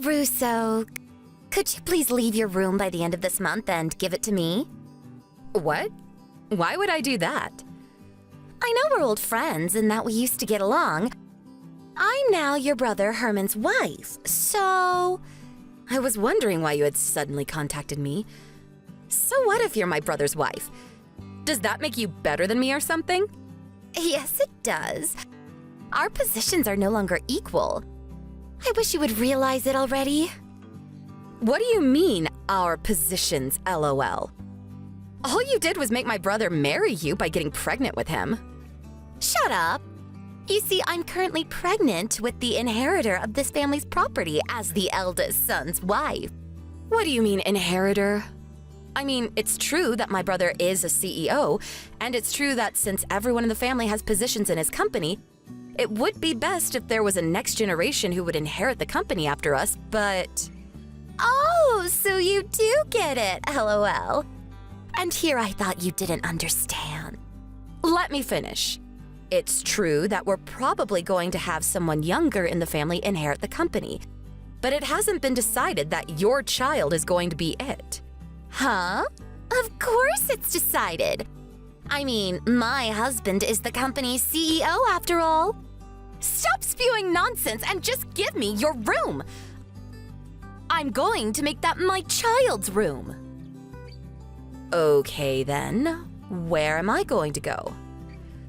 Russo, could you please leave your room by the end of this month and give it to me? What? Why would I do that? I know we're old friends and that we used to get along. I'm now your brother Herman's wife, so... I was wondering why you had suddenly contacted me. So what if you're my brother's wife? Does that make you better than me or something? Yes, it does. Our positions are no longer equal. I wish you would realize it already. What do you mean, our positions, LOL? All you did was make my brother marry you by getting pregnant with him. Shut up. You see, I'm currently pregnant with the inheritor of this family's property as the eldest son's wife. What do you mean, inheritor? I mean, it's true that my brother is a CEO, and it's true that since everyone in the family has positions in his company, it would be best if there was a next generation who would inherit the company after us, but... Oh, so you do get it, LOL. And here I thought you didn't understand. Let me finish. It's true that we're probably going to have someone younger in the family inherit the company, but it hasn't been decided that your child is going to be it. Huh? Of course it's decided. I mean, my husband is the company's CEO after all. Stop spewing nonsense and just give me your room. I'm going to make that my child's room. Okay then, where am I going to go?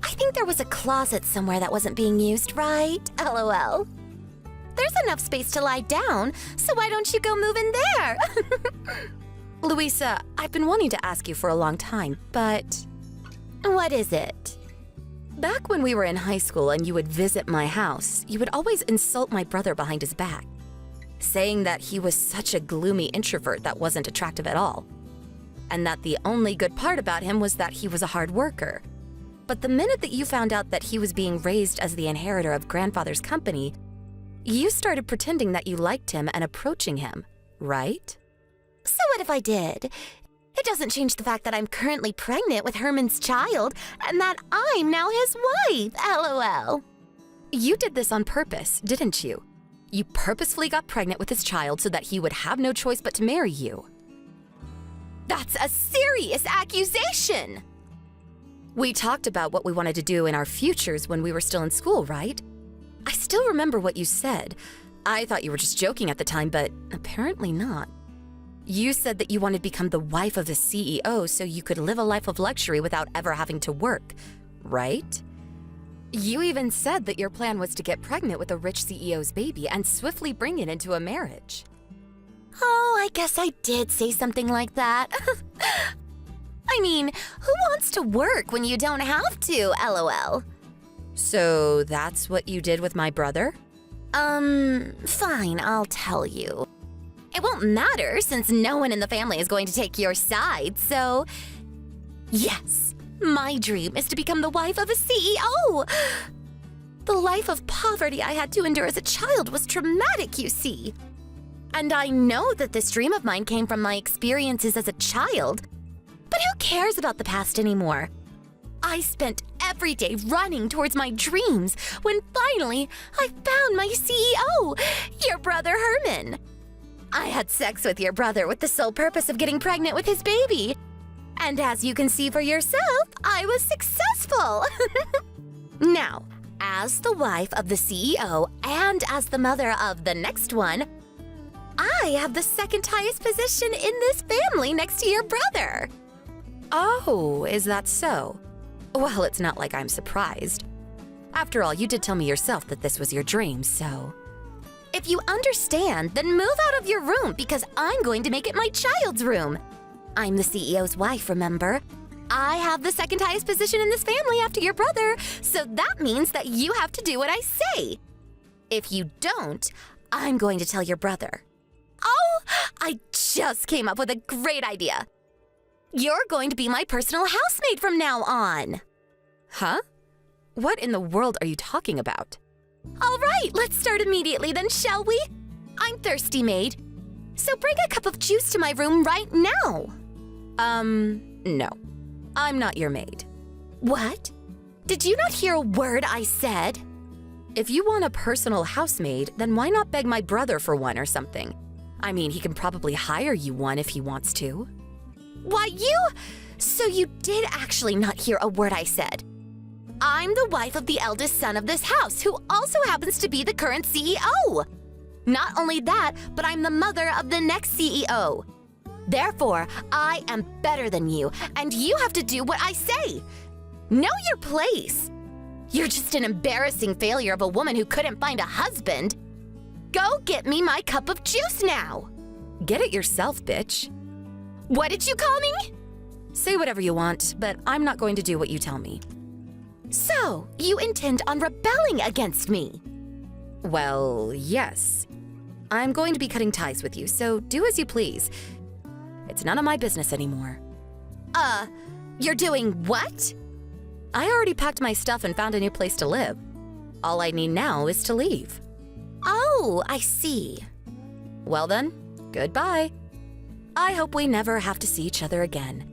I think there was a closet somewhere that wasn't being used, right? LOL. There's enough space to lie down, so why don't you go move in there? Louisa, I've been wanting to ask you for a long time, but... What is it? Back when we were in high school and you would visit my house, you would always insult my brother behind his back, saying that he was such a gloomy introvert that wasn't attractive at all, and that the only good part about him was that he was a hard worker. But the minute that you found out that he was being raised as the inheritor of grandfather's company, you started pretending that you liked him and approaching him, right? So what if I did? It doesn't change the fact that I'm currently pregnant with Herman's child and that I'm now his wife, LOL. You did this on purpose, didn't you? You purposefully got pregnant with his child so that he would have no choice but to marry you. That's a serious accusation! We talked about what we wanted to do in our futures when we were still in school, right? I still remember what you said. I thought you were just joking at the time, but apparently not. You said that you wanted to become the wife of a CEO so you could live a life of luxury without ever having to work, right? You even said that your plan was to get pregnant with a rich CEO's baby and swiftly bring it into a marriage. Oh, I guess I did say something like that. I mean, who wants to work when you don't have to, LOL? So that's what you did with my brother? Fine, I'll tell you. It won't matter since no one in the family is going to take your side, so... Yes, my dream is to become the wife of a CEO! The life of poverty I had to endure as a child was traumatic, you see. And I know that this dream of mine came from my experiences as a child. But who cares about the past anymore? I spent every day running towards my dreams when finally I found my CEO, your brother Herman. I had sex with your brother with the sole purpose of getting pregnant with his baby. And as you can see for yourself, I was successful. Now, as the wife of the CEO and as the mother of the next one, I have the second highest position in this family next to your brother. Oh, is that so? Well, it's not like I'm surprised. After all, you did tell me yourself that this was your dream, so... If you understand, then move out of your room because I'm going to make it my child's room. I'm the CEO's wife, remember? I have the second highest position in this family after your brother, so that means that you have to do what I say. If you don't, I'm going to tell your brother. Oh, I just came up with a great idea. You're going to be my personal housemaid from now on. Huh? What in the world are you talking about? All right, let's start immediately then, shall we? I'm thirsty, maid. So bring a cup of juice to my room right now. No. I'm not your maid. What? Did you not hear a word I said? If you want a personal housemaid, then why not beg my brother for one or something? I mean, he can probably hire you one if he wants to. Why, So you did actually not hear a word I said. I'm the wife of the eldest son of this house, who also happens to be the current CEO. Not only that, but I'm the mother of the next CEO. Therefore, I am better than you, and you have to do what I say. Know your place. You're just an embarrassing failure of a woman who couldn't find a husband. Go get me my cup of juice now. Get it yourself, bitch. What did you call me? Say whatever you want, but I'm not going to do what you tell me. So, you intend on rebelling against me? Well, yes. I'm going to be cutting ties with you, so do as you please. It's none of my business anymore. You're doing what? I already packed my stuff and found a new place to live. All I need now is to leave. Oh, I see. Well then, goodbye. I hope we never have to see each other again.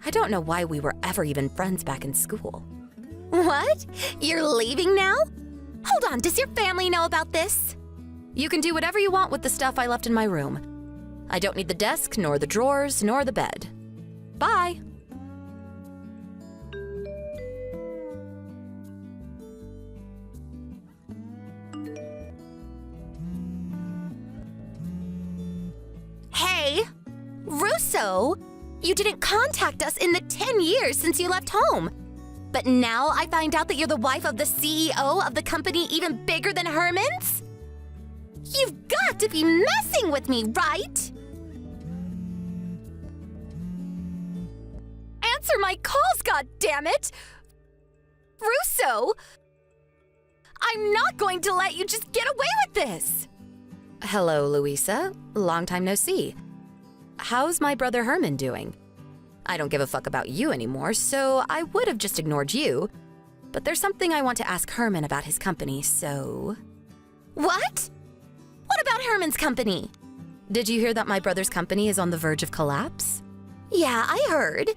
I don't know why we were ever even friends back in school. What? You're leaving now? Hold on, does your family know about this? You can do whatever you want with the stuff I left in my room. I don't need the desk, nor the drawers, nor the bed. Bye. Hey, Russo, you didn't contact us in the 10 years since you left home. But now I find out that you're the wife of the CEO of the company even bigger than Herman's? You've got to be messing with me, right? Answer my calls, goddammit! Russo! I'm not going to let you just get away with this! Hello, Louisa. Long time no see. How's my brother Herman doing? I don't give a fuck about you anymore, so I would have just ignored you. But there's something I want to ask Herman about his company, so... What? What about Herman's company? Did you hear that my brother's company is on the verge of collapse? Yeah, I heard.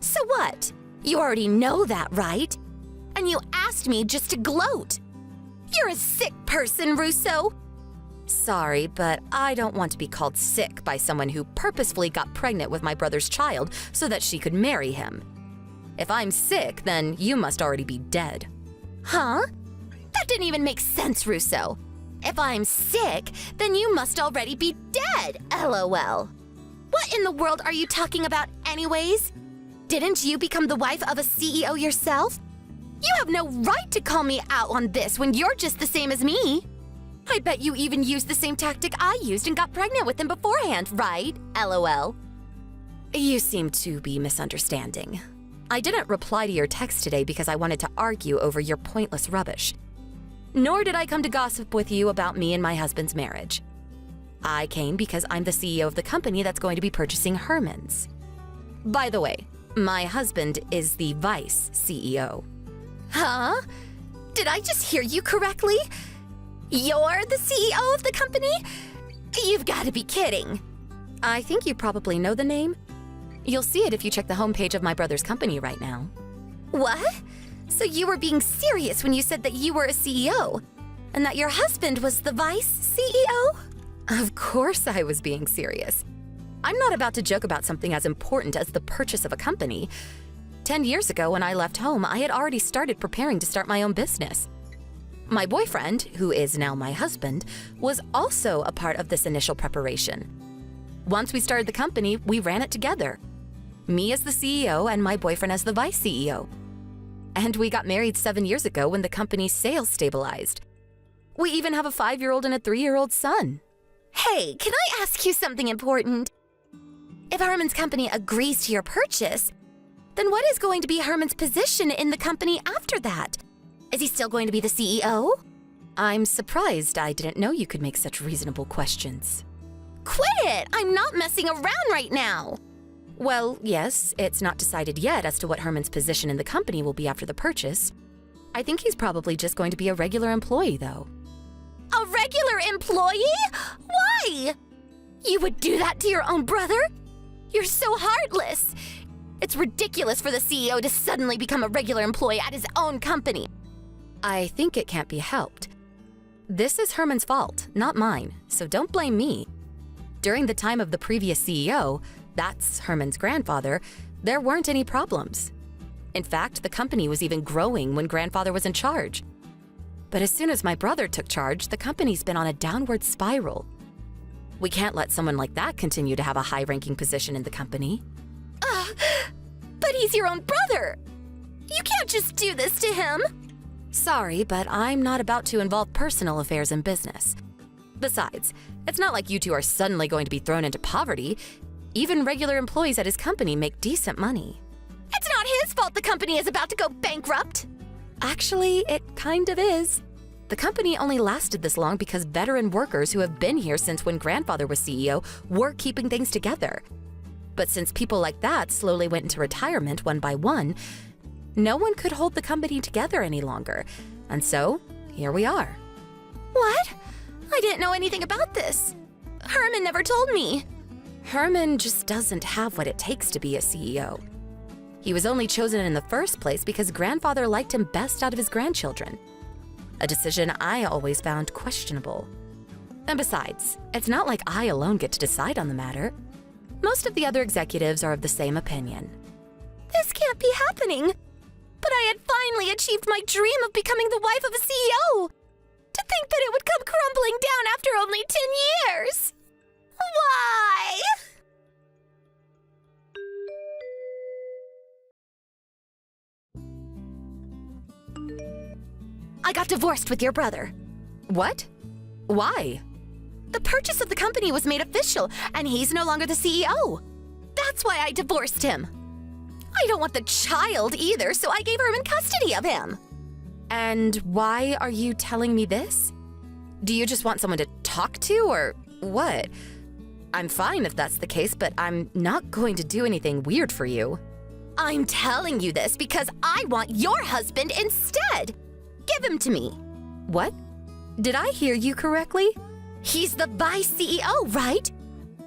So what? You already know that, right? And you asked me just to gloat. You're a sick person, Russo. Sorry, but I don't want to be called sick by someone who purposefully got pregnant with my brother's child so that she could marry him. If I'm sick, then you must already be dead. Huh? That didn't even make sense, Russo. If I'm sick, then you must already be dead, LOL. What in the world are you talking about anyways? Didn't you become the wife of a CEO yourself? You have no right to call me out on this when you're just the same as me. I bet you even used the same tactic I used and got pregnant with him beforehand, right? LOL. You seem to be misunderstanding. I didn't reply to your text today because I wanted to argue over your pointless rubbish. Nor did I come to gossip with you about me and my husband's marriage. I came because I'm the CEO of the company that's going to be purchasing Herman's. By the way, my husband is the vice CEO. Huh? Did I just hear you correctly? You're the CEO of the company? You've got to be kidding. I think you probably know the name. You'll see it if you check the homepage of my brother's company right now. What? So you were being serious when you said that you were a CEO, and that your husband was the vice CEO? Of course I was being serious. I'm not about to joke about something as important as the purchase of a company. 10 years ago, when I left home, I had already started preparing to start my own business. My boyfriend, who is now my husband, was also a part of this initial preparation. Once we started the company, we ran it together. Me as the CEO and my boyfriend as the vice CEO. And we got married 7 years ago when the company's sales stabilized. We even have a 5-year-old and a 3-year-old son. Hey, can I ask you something important? If Herman's company agrees to your purchase, then what is going to be Herman's position in the company after that? Is he still going to be the CEO? I'm surprised I didn't know you could make such reasonable questions. Quit it! I'm not messing around right now! Well, yes, it's not decided yet as to what Herman's position in the company will be after the purchase. I think he's probably just going to be a regular employee, though. A regular employee? Why? You would do that to your own brother? You're so heartless! It's ridiculous for the CEO to suddenly become a regular employee at his own company. I think it can't be helped. This is Herman's fault, not mine, so don't blame me. During the time of the previous CEO, that's Herman's grandfather, there weren't any problems. In fact, the company was even growing when grandfather was in charge. But as soon as my brother took charge, the company's been on a downward spiral. We can't let someone like that continue to have a high-ranking position in the company. But he's your own brother! You can't just do this to him! Sorry, but I'm not about to involve personal affairs in business. Besides, it's not like you two are suddenly going to be thrown into poverty. Even regular employees at his company make decent money. It's not his fault the company is about to go bankrupt! Actually, it kind of is. The company only lasted this long because veteran workers who have been here since when grandfather was CEO were keeping things together. But since people like that slowly went into retirement one by one, no one could hold the company together any longer. And so, here we are. What? I didn't know anything about this. Herman never told me. Herman just doesn't have what it takes to be a CEO. He was only chosen in the first place because grandfather liked him best out of his grandchildren. A decision I always found questionable. And besides, it's not like I alone get to decide on the matter. Most of the other executives are of the same opinion. This can't be happening. But I had finally achieved my dream of becoming the wife of a CEO. To think that it would come crumbling down after only 10 years. Why? I got divorced with your brother. What? Why? The purchase of the company was made official, and he's no longer the CEO. That's why I divorced him. I don't want the child either, so I gave Herman custody of him. And why are you telling me this? Do you just want someone to talk to, or what? I'm fine if that's the case, but I'm not going to do anything weird for you. I'm telling you this because I want your husband instead. Give him to me. What? Did I hear you correctly? He's the vice CEO, right?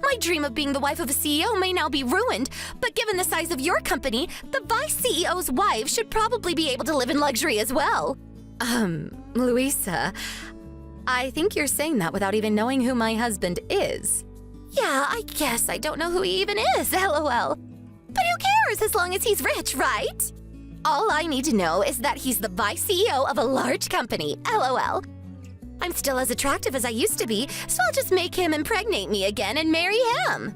My dream of being the wife of a CEO may now be ruined, but given the size of your company, the vice CEO's wife should probably be able to live in luxury as well. Louisa, I think you're saying that without even knowing who my husband is. Yeah, I guess I don't know who he even is, LOL. But who cares as long as he's rich, right? All I need to know is that he's the vice CEO of a large company, LOL. I'm still as attractive as I used to be, so I'll just make him impregnate me again and marry him.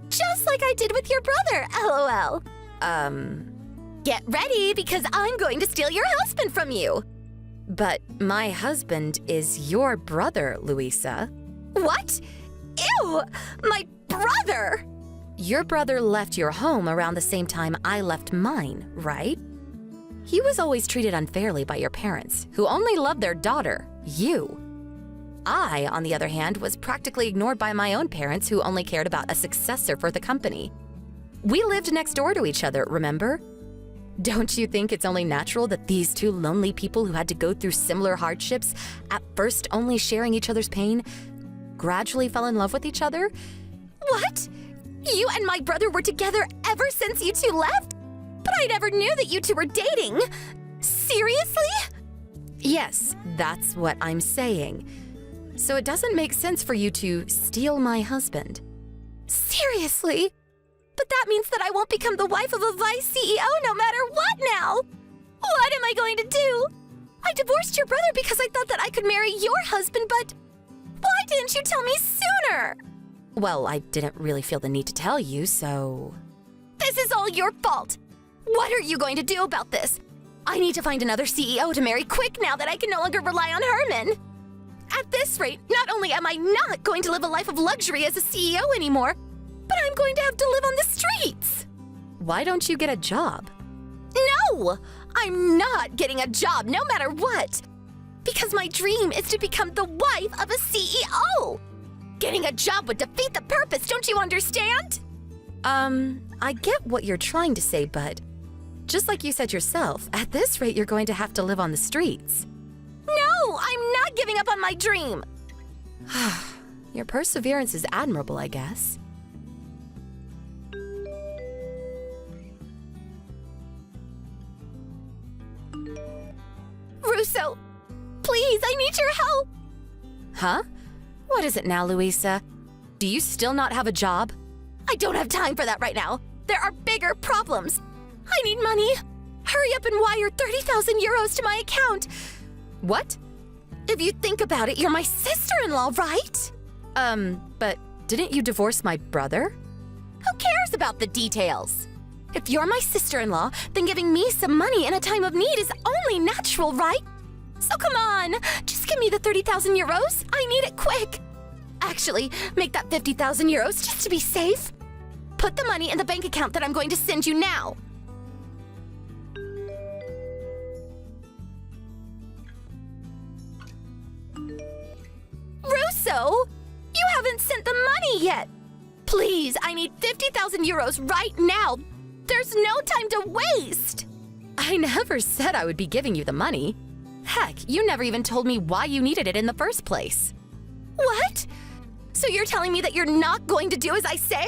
Just like I did with your brother, LOL. Get ready, because I'm going to steal your husband from you. But my husband is your brother, Louisa. What? Ew! My brother! Your brother left your home around the same time I left mine, right? He was always treated unfairly by your parents, who only loved their daughter, you. I, on the other hand, was practically ignored by my own parents who only cared about a successor for the company. We lived next door to each other, remember? Don't you think it's only natural that these two lonely people who had to go through similar hardships, at first only sharing each other's pain, gradually fell in love with each other? What? You and my brother were together ever since you two left? But I never knew that you two were dating. Seriously? Yes, that's what I'm saying. So it doesn't make sense for you to steal my husband. Seriously? But that means that I won't become the wife of a vice CEO no matter what now. What am I going to do? I divorced your brother because I thought that I could marry your husband, but why didn't you tell me sooner? Well, I didn't really feel the need to tell you, so... This is all your fault. What are you going to do about this? I need to find another CEO to marry quick now that I can no longer rely on Herman. At this rate, not only am I not going to live a life of luxury as a CEO anymore, but I'm going to have to live on the streets. Why don't you get a job? No! I'm not getting a job no matter what. Because my dream is to become the wife of a CEO. Getting a job would defeat the purpose, don't you understand? I get what you're trying to say, but just like you said yourself, at this rate you're going to have to live on the streets. No, I'm not giving up on my dream. Your perseverance is admirable, I guess. Russo, Please, I need your help! Huh? What is it now, Louisa? Do you still not have a job? I don't have time for that right now. There are bigger problems. I need money. Hurry up and wire 30,000 euros to my account. What? If you think about it, you're my sister-in-law, right? But didn't you divorce my brother? Who cares about the details? If you're my sister-in-law, then giving me some money in a time of need is only natural, right? So come on, just give me the 30,000 euros. I need it quick. Actually, make that 50,000 euros just to be safe. Put the money in the bank account that I'm going to send you now. Russo, you haven't sent the money yet. Please, I need 50,000 euros right now. There's no time to waste. I never said I would be giving you the money. Heck, you never even told me why you needed it in the first place. What? So you're telling me that you're not going to do as I say?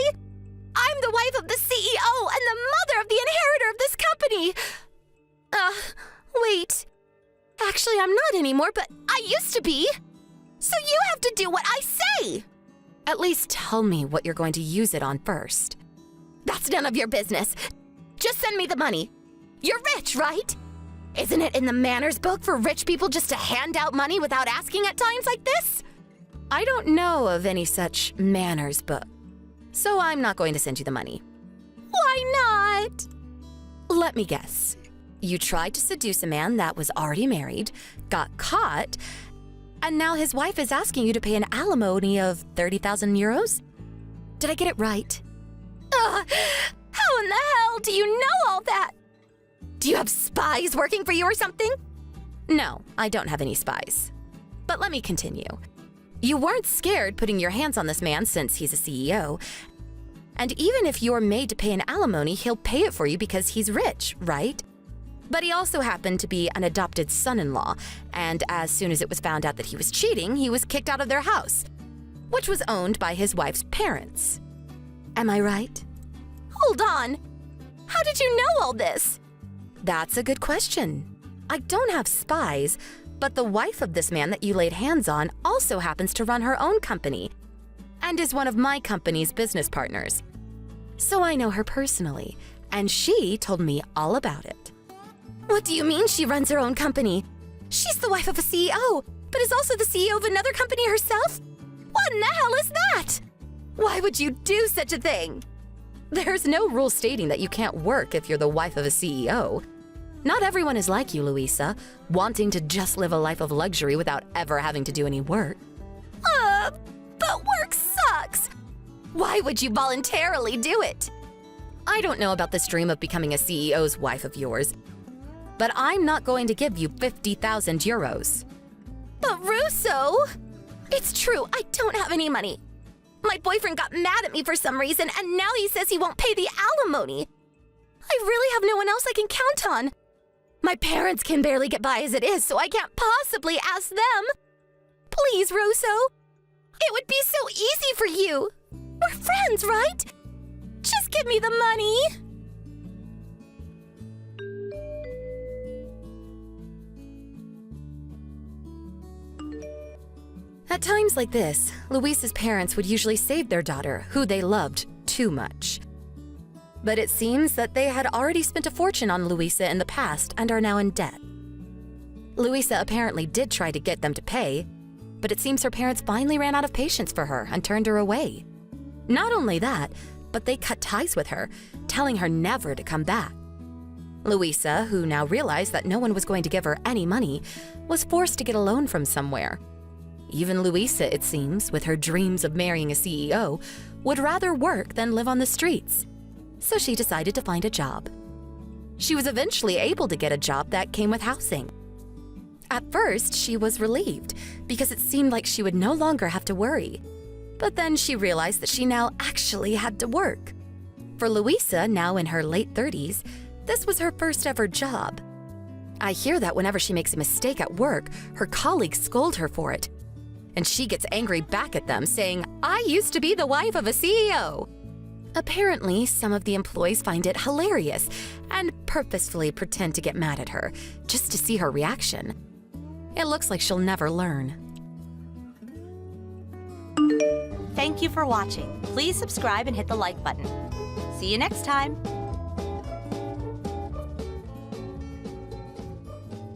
I'm the wife of the CEO and the mother of the inheritor of this company. Wait. Actually, I'm not anymore, but I used to be. So you have to do what I say. At least tell me what you're going to use it on first. That's none of your business. Just send me the money. You're rich, right? Isn't it in the manners book for rich people just to hand out money without asking at times like this? I don't know of any such manners book, so I'm not going to send you the money. Why not? Let me guess. You tried to seduce a man that was already married, got caught, and now his wife is asking you to pay an alimony of 30,000 euros? Did I get it right? How in the hell do you know all that? Do you have spies working for you or something? No, I don't have any spies. But let me continue. You weren't scared putting your hands on this man since he's a CEO. And even if you're made to pay an alimony, he'll pay it for you because he's rich, right? But he also happened to be an adopted son-in-law, and as soon as it was found out that he was cheating, he was kicked out of their house, which was owned by his wife's parents. Am I right? Hold on. How did you know all this? That's a good question. I don't have spies, but the wife of this man that you laid hands on also happens to run her own company and is one of my company's business partners. So I know her personally, and she told me all about it. What do you mean she runs her own company? She's the wife of a CEO, but is also the CEO of another company herself? What in the hell is that? Why would you do such a thing? There's no rule stating that you can't work if you're the wife of a CEO. Not everyone is like you, Louisa, wanting to just live a life of luxury without ever having to do any work. But work sucks. Why would you voluntarily do it? I don't know about this dream of becoming a CEO's wife of yours, but I'm not going to give you 50,000 euros. But Russo, it's true, I don't have any money. My boyfriend got mad at me for some reason, and now he says he won't pay the alimony. I really have no one else I can count on. My parents can barely get by as it is, so I can't possibly ask them. Please, Russo. It would be so easy for you. We're friends, right? Just give me the money. At times like this, Luisa's parents would usually save their daughter, who they loved too much. But it seems that they had already spent a fortune on Luisa in the past and are now in debt. Luisa apparently did try to get them to pay, but it seems her parents finally ran out of patience for her and turned her away. Not only that, but they cut ties with her, telling her never to come back. Luisa, who now realized that no one was going to give her any money, was forced to get a loan from somewhere. Even Luisa, it seems, with her dreams of marrying a CEO, would rather work than live on the streets. So she decided to find a job. She was eventually able to get a job that came with housing. At first, she was relieved because it seemed like she would no longer have to worry. But then she realized that she now actually had to work. For Luisa, now in her late 30s, this was her first ever job. I hear that whenever she makes a mistake at work, her colleagues scold her for it. And she gets angry back at them, saying, "I used to be the wife of a CEO." Apparently, some of the employees find it hilarious and purposefully pretend to get mad at her, just to see her reaction. It looks like she'll never learn. Thank you for watching. Please subscribe and hit the like button. See you next time.